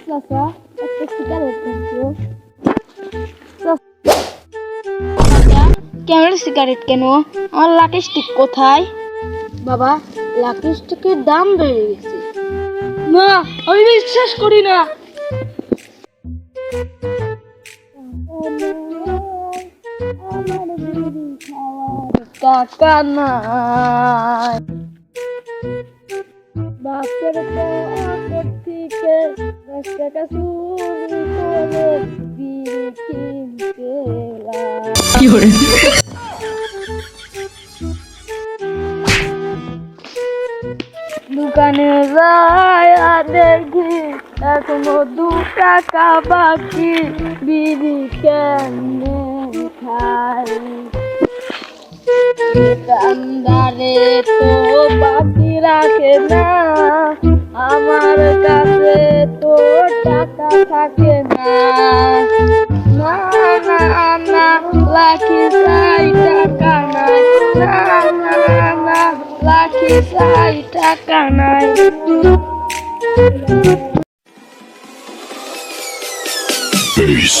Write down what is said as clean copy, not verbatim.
চাচা একটা সিগারেট দিও। কেন সিগারেট কেন? আমার লাকি স্টিক কোথায়? বাবা, লাকি স্টিকের দাম বেড়ে গেছে। না, আমি বিশ্বাস করি না। টাকা নাই, বাপের পকেট থেকে 10 টাকা চুরি করে বিড়ি কিনতে এলাম। দোকানে যাই আর দেখি এখনো 2 টাকা বাকি, বিড়ি কেনে খাই। দোকানদারে তো বাকি রাখে না, আমার কাছে তো টাকা থাকে না। না না না, লাখি চাই টাকা নাই। না না না, লাখি চাই টাকা নাই। Peace.